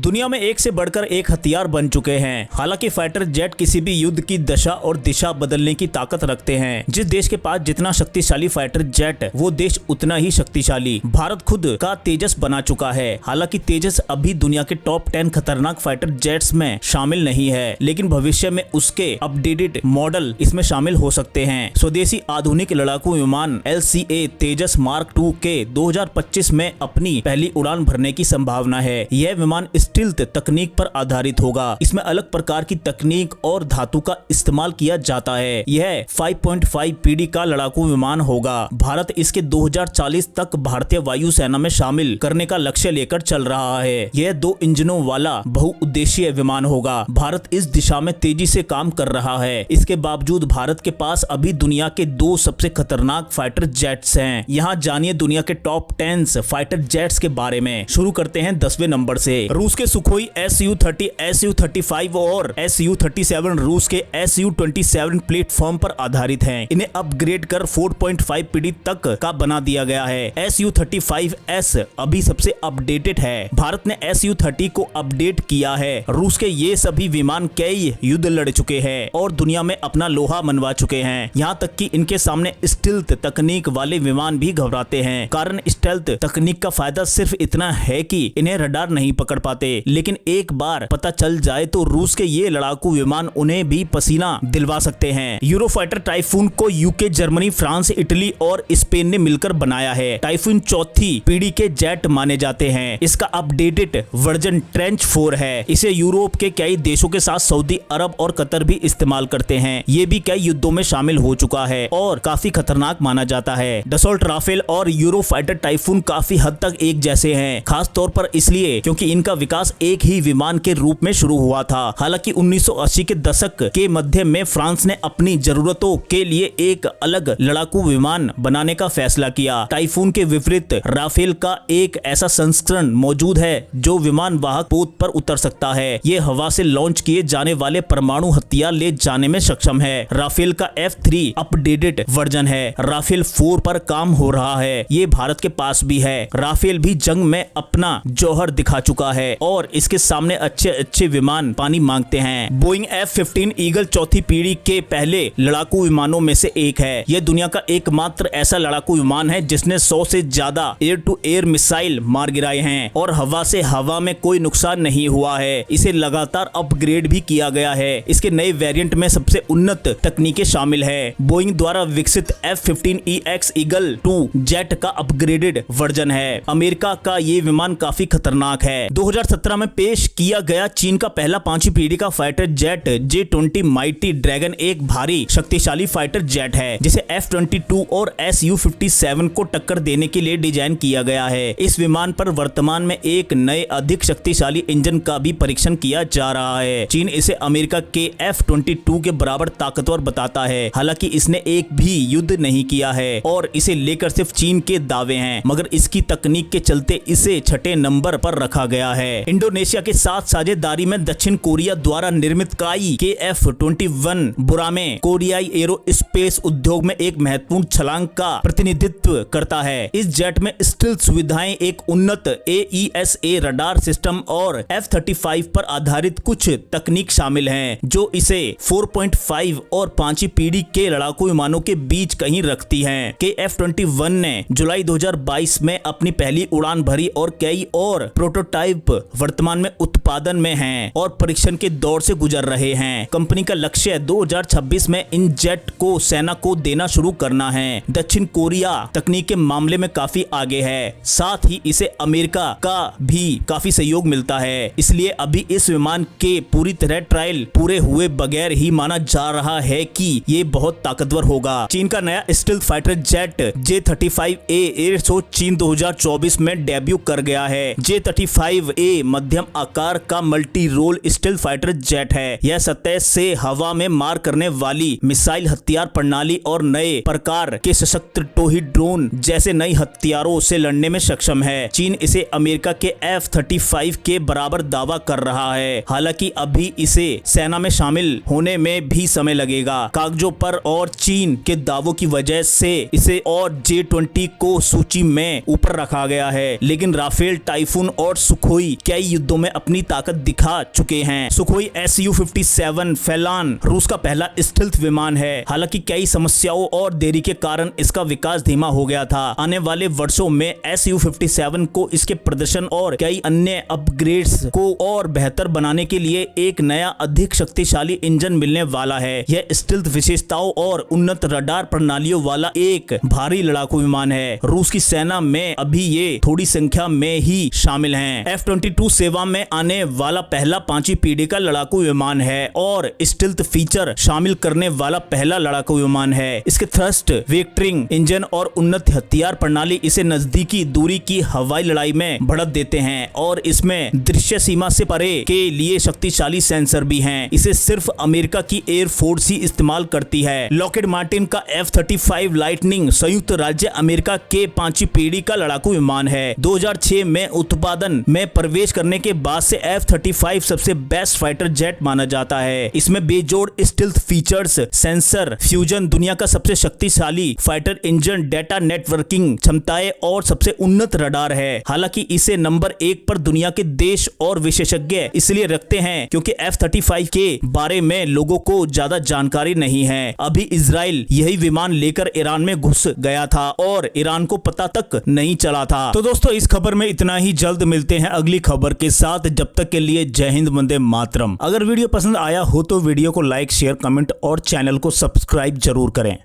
दुनिया में एक से बढ़कर एक हथियार बन चुके हैं। हालांकि फाइटर जेट किसी भी युद्ध की दशा और दिशा बदलने की ताकत रखते हैं। जिस देश के पास जितना शक्तिशाली फाइटर जेट, वो देश उतना ही शक्तिशाली। भारत खुद का तेजस बना चुका है। हालांकि तेजस अभी दुनिया के टॉप 10 खतरनाक फाइटर जेट्स में शामिल नहीं है, लेकिन भविष्य में उसके अपडेटेड मॉडल इसमें शामिल हो सकते हैं। स्वदेशी आधुनिक लड़ाकू विमान LCA तेजस मार्क II के 2025 में अपनी पहली उड़ान भरने की संभावना है। यह विमान स्टील्थ तकनीक पर आधारित होगा। इसमें अलग प्रकार की तकनीक और धातु का इस्तेमाल किया जाता है। यह 5.5 PD का लड़ाकू विमान होगा। भारत इसके 2040 तक भारतीय वायुसेना में शामिल करने का लक्ष्य लेकर चल रहा है। यह 2 इंजनों वाला बहुउद्देशीय विमान होगा। भारत इस दिशा में तेजी से काम कर रहा है। इसके बावजूद भारत के पास अभी दुनिया के 2 सबसे खतरनाक फाइटर जेट्स हैं। यहाँ जानिए दुनिया के टॉप 10 फाइटर जेट्स के बारे में। शुरू करते हैं 10वें नंबर से। रूस के सुखोई Su-30, Su-35 और Su-37 रूस के Su-27 प्लेटफॉर्म पर आधारित हैं। इन्हें अपग्रेड कर 4.5 PD तक का बना दिया गया है। Su-35S अभी सबसे अपडेटेड है। भारत ने Su-30 को अपडेट किया है। रूस के ये सभी विमान कई युद्ध लड़ चुके हैं और दुनिया में अपना लोहा मनवा चुके हैं। यहाँ तक कि इनके सामने स्टील्थ तकनीक वाले विमान भी घबराते हैं। कारण स्टील्थ तकनीक का फायदा सिर्फ इतना है कि इन्हें रडार नहीं पकड़ पाते, लेकिन एक बार पता चल जाए तो रूस के ये लड़ाकू विमान उन्हें भी पसीना दिलवा सकते हैं। यूरोफाइटर टाइफून को UK, जर्मनी, फ्रांस, इटली और स्पेन ने मिलकर बनाया है। टाइफून चौथी पीढ़ी के जेट माने जाते हैं। इसका अपडेटेड वर्जन ट्रेंच 4 है। इसे यूरोप के कई देशों के साथ सऊदी अरब और कतर भी इस्तेमाल करते हैं। ये भी कई युद्धों में शामिल हो चुका है और काफी खतरनाक माना जाता है। डसॉल्ट राफेल और यूरोफाइटर टाइफून काफी हद तक एक जैसे हैं, खास तौर पर इसलिए क्योंकि इनका विकास एक ही विमान के रूप में शुरू हुआ था। हालांकि 1980 के दशक के मध्य में फ्रांस ने अपनी जरूरतों के लिए एक अलग लड़ाकू विमान बनाने का फैसला किया। टाइफून के विपरीत राफेल का एक ऐसा संस्करण मौजूद है जो विमान वाहक पोत पर उतर सकता है। ये हवा से लॉन्च किए जाने वाले परमाणु हथियार ले जाने में सक्षम है। राफेल का F3 अपडेटेड वर्जन है। राफेल 4 पर काम हो रहा है। ये भारत के पास भी है। राफेल भी जंग में अपना जौहर दिखा चुका है और इसके सामने अच्छे विमान पानी मांगते हैं। बोइंग F-15 ईगल चौथी पीढ़ी के पहले लड़ाकू विमानों में से एक है। यह दुनिया का एकमात्र ऐसा लड़ाकू विमान है जिसने 100 से ज्यादा एयर टू एयर मिसाइल मार गिराए हैं और हवा से हवा में कोई नुकसान नहीं हुआ है। इसे लगातार अपग्रेड भी किया गया है। इसके नए वेरिएंट में सबसे उन्नत तकनीकें शामिल है। बोइंग द्वारा विकसित F-15EX ईगल 2 जेट का अपग्रेडेड वर्जन है। अमेरिका का ये विमान काफी खतरनाक है। 2017 में पेश किया गया चीन का पहला 5वीं पीढ़ी का fighter jet J-20 mighty dragon एक भारी शक्तिशाली फाइटर जेट है जिसे F-22 और Su-57 को टक्कर देने के लिए डिजाइन किया गया है। इस विमान पर वर्तमान में एक नए अधिक शक्तिशाली इंजन का भी परीक्षण किया जा रहा है। चीन इसे अमेरिका के F-22 के बराबर ताकतवर बताता है। हालांकि इसने एक भी युद्ध नहीं किया है और इसे लेकर सिर्फ चीन के दावे हैं, मगर इसकी तकनीक के चलते इसे 6ठे नंबर पर रखा गया है। इंडोनेशिया के साथ साझेदारी में दक्षिण कोरिया द्वारा निर्मित काई के F-21 बुरामे कोरियाई एरोस्पेस उद्योग में एक महत्वपूर्ण छलांग का प्रतिनिधित्व करता है। इस जेट में स्टील्थ सुविधाएं, एक उन्नत AESA रडार सिस्टम और F-35 पर आधारित कुछ तकनीक शामिल हैं जो इसे 4.5 और 5वीं पीढ़ी के लड़ाकू विमानों के बीच कहीं रखती हैं। के F-21 ने जुलाई 2022 में अपनी पहली उड़ान भरी और कई और प्रोटोटाइप वर्तमान में उत्पादन में हैं और परीक्षण के दौर से गुजर रहे हैं। कंपनी का लक्ष्य 2026 में इन जेट को सेना को देना शुरू करना है। दक्षिण कोरिया तकनीक के मामले में काफी आगे है, साथ ही इसे अमेरिका का भी काफी सहयोग मिलता है। इसलिए अभी इस विमान के पूरी तरह ट्रायल पूरे हुए बगैर ही माना जा रहा है कि ये बहुत ताकतवर होगा। चीन का नया stealth fighter jet J-35A air show चीन 2024 में डेब्यू कर गया है। J-35A मध्यम आकार का multi role stealth fighter jet है। यह सतह से हवा में मार करने वाली मिसाइल हथियार प्रणाली और नए प्रकार के सशस्त्र टोही ड्रोन जैसे नई हथियारों से लड़ने में सक्षम है। चीन इसे अमेरिका के F-35 के बराबर दावा कर रहा है। हालांकि अभी इसे सेना में शामिल होने में भी समय लगेगा कागजों पर और चीन के दावों की वजह से इसे और J-20 को सूची में ऊपर रखा गया है। लेकिन राफेल, टाइफून और सुखोई कई युद्धों में अपनी ताकत दिखा चुके हैं। सुखोई Su-57 फैलान रूस का पहला स्टेल्थ विमान है। हालांकि कई समस्याओं और देरी के कारण इसका विकास धीमा हो गया था। आने वाले वर्षों में Su-57 को इसके प्रदर्शन और कई अन्य अपग्रेड्स को और बेहतर बनाने के लिए एक नया अधिक शक्तिशाली इंजन मिलने वाला है। यह स्टेल्थ विशेषताओं और उन्नत रडार प्रणालियों वाला एक भारी लड़ाकू विमान है। रूस की सेना में अभी ये थोड़ी संख्या में ही शामिल हैं। F-22 सेवा में आने वाला पहला 5वीं पीढ़ी का लड़ाकू विमान है और स्टेल्थ फीचर शामिल करने वाला पहला लड़ाकू विमान है। इसके थ्रस्ट वेक्टरिंग इंजन और उन्नत हथियार प्रणाली इसे नजदीकी दूरी की हवाई लड़ाई में बढ़त देते हैं और इसमें दृश्य सीमा से परे के लिए शक्तिशाली सेंसर भी हैं। इसे सिर्फ अमेरिका की एयर फोर्स ही इस्तेमाल करती है। लॉकहीड मार्टिन का F-35 लाइटनिंग संयुक्त राज्य अमेरिका के 5वीं पीढ़ी का लड़ाकू विमान है। 2006 में उत्पादन में प्रवेश करने के बाद से F-35 सबसे बेस्ट फाइटर जेट माना जाता है। इसमें बेजोड़ स्टील्थ फीचर्स, सेंसर फ्यूजन, दुनिया का सबसे शक्तिशाली फाइटर इंजन, डेटा नेटवर्किंग क्षमताएं और सबसे उन्नत रडार है। हालांकि इसे नंबर 1 पर दुनिया के देश और विशेषज्ञ इसलिए रखते हैं क्योंकि F-35 के बारे में लोगों को ज्यादा जानकारी नहीं है। अभी इजराइल यही विमान लेकर ईरान में घुस गया था और ईरान को पता तक नहीं चला था। तो दोस्तों इस खबर में इतना ही। जल्द मिलते हैं अगली खबर के साथ। जब तक के लिए जय हिंद, वंदे मातरम। अगर वीडियो पसंद आया हो तो वीडियो को लाइक, शेयर, कमेंट और चैनल को सब्सक्राइब जरूर करें।